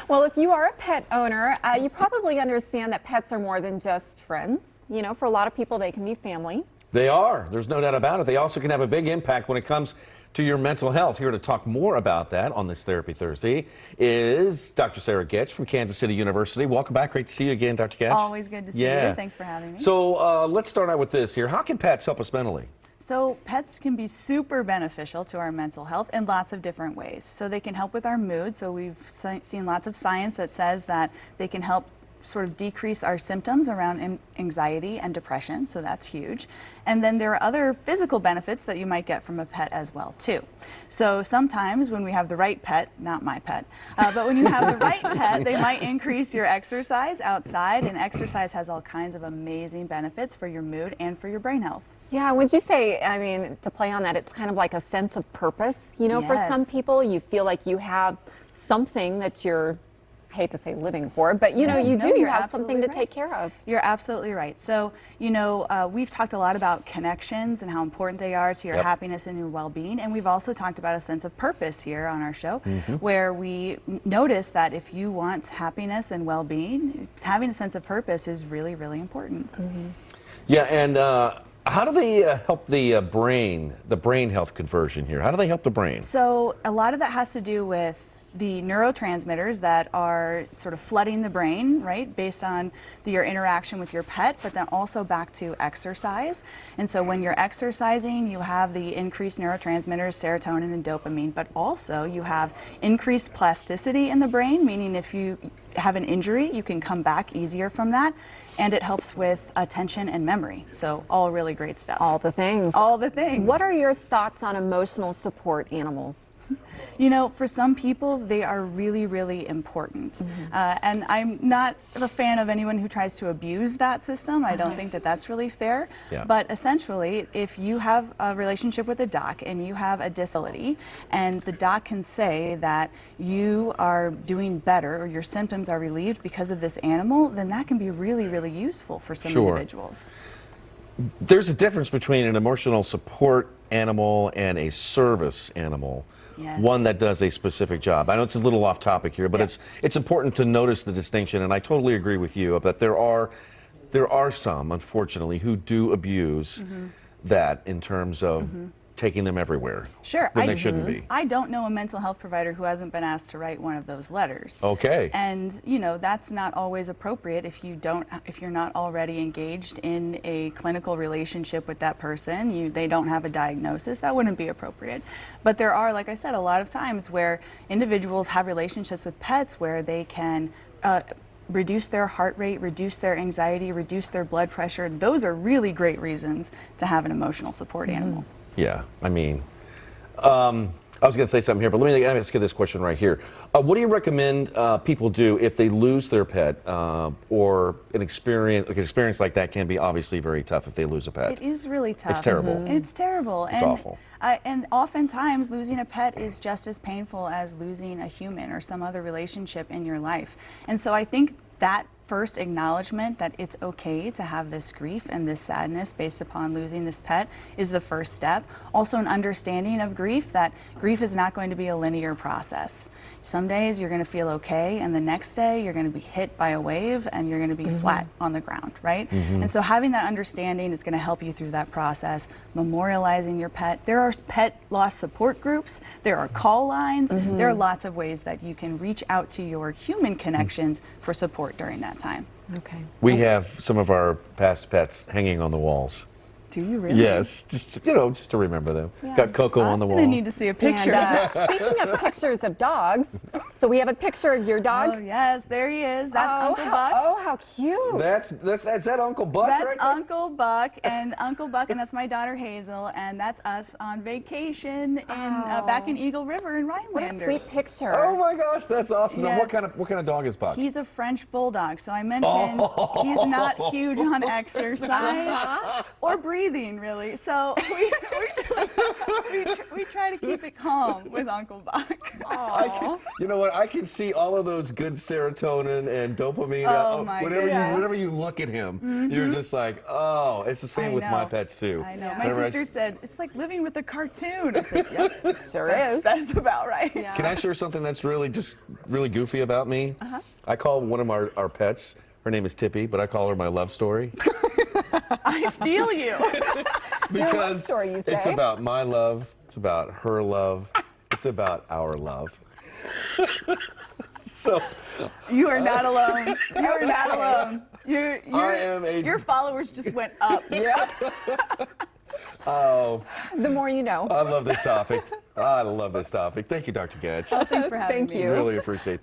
Well, if you are a pet owner, you probably understand that pets are more than just friends. You know, for a lot of people, they can be family. They are. There's no doubt about it. They also can have a big impact when it comes to your mental health. Here to talk more about that on this Therapy Thursday is Dr. Sarah Getch from Kansas City University. Welcome back. Great to see you again, Dr. Getch. Always good to see you. Thanks for having me. So let's start out with this here. How can pets help us mentally? So pets can be super beneficial to our mental health in lots of different ways. So they can help with our mood. So we've seen lots of science that says that they can help sort of decrease our symptoms around anxiety and depression, so that's huge. And then there are other physical benefits that you might get from a pet as well too. So sometimes when we have the right pet, not my pet, but when you have the right pet, they might increase your exercise outside, and exercise has all kinds of amazing benefits for your mood and for your brain health. Yeah, would you say, I mean, to play on that, it's kind of like a sense of purpose. You know, for some people, you feel like you have something that you're, I hate to say living for, but you know, you have something to take care of. You're absolutely right. So, you know, we've talked a lot about connections and how important they are to your happiness and your well-being. And we've also talked about a sense of purpose here on our show, where we notice that if you want happiness and well-being, having a sense of purpose is really, really important. Yeah, and how do they help the brain health conversion here? How do they help the brain? So a lot of that has to do with the neurotransmitters that are sort of flooding the brain, right, based on your interaction with your pet, but then also back to exercise. And so when you're exercising, you have the increased neurotransmitters, serotonin and dopamine, but also you have increased plasticity in the brain, meaning if you have an injury, you can come back easier from that. And it helps with attention and memory. So all really great stuff. All the things. All the things. What are your thoughts on emotional support animals? You know, for some people, they are really, really important. And I'm not a fan of anyone who tries to abuse that system. I don't think that that's really fair. But essentially, if you have a relationship with a doc and you have a disability, and the doc can say that you are doing better or your symptoms are relieved because of this animal, then that can be really, really useful for some individuals. There's a difference between an emotional support animal and a service animal. One that does a specific job. I know it's a little off topic here, but it's important to notice the distinction, and I totally agree with you. But there are some, unfortunately, who do abuse that in terms of taking them everywhere. Sure. When they shouldn't be. I don't know a mental health provider who hasn't been asked to write one of those letters. Okay. And you know, that's not always appropriate if you're not already engaged in a clinical relationship with that person. They don't have a diagnosis. That wouldn't be appropriate. But there are, like I said, a lot of times where individuals have relationships with pets where they can reduce their heart rate, reduce their anxiety, reduce their blood pressure. Those are really great reasons to have an emotional support animal. Yeah, I mean, I was going to say something here, but let me ask you this question right here. What do you recommend people do if they lose their pet, or an experience like that can be obviously very tough if they lose a pet? It is really tough. It's terrible. It's terrible. It's awful. And oftentimes losing a pet is just as painful as losing a human or some other relationship in your life. And so I think that first acknowledgement that it's okay to have this grief and this sadness based upon losing this pet is the first step. Also an understanding of grief, that grief is not going to be a linear process. Some days you're going to feel okay, and the next day you're going to be hit by a wave and you're going to be flat on the ground, right? And so having that understanding is going to help you through that process. Memorializing your pet. There are pet loss support groups, there are call lines, there are lots of ways that you can reach out to your human connections for support during that time. Okay. We have some of our past pets hanging on the walls. Do you really? Yes, just just to remember them. Got Coco on the wall. I need to see a picture. And, speaking of pictures of dogs, so we have a picture of your dog. Oh yes, there he is. That's Uncle Buck. Oh, how cute! That's that Uncle Buck. That's right there? Uncle Buck, and that's my daughter Hazel, and that's us on vacation in back in Eagle River in Rhinelander. What a sweet picture! Oh my gosh, that's awesome. Now, Yes. what kind of dog is Buck? He's a French bulldog. So I mentioned he's not huge on exercise or breathing. breathing, really. So we try to keep it calm with Uncle Buck. You know what? I can see all of those good serotonin and dopamine. Oh, my goodness. Whenever you look at him, you're just like, oh, it's the same with my pets too. I know. My sister said, it's like living with a cartoon. I said, yep, sure is. That's about right. Yeah. Can I share something that's really goofy about me? I call one of our pets, her name is Tippy, but I call her my love story. I feel you. Because story, you say? it's about my love, it's about her love, it's about our love. So you are not alone. You are not alone. Your followers just went up. Yeah. Oh. The more you know. I love this topic. I love this topic. Thank you, Dr. Getch. Thanks for having me. Thank you. Really appreciate that.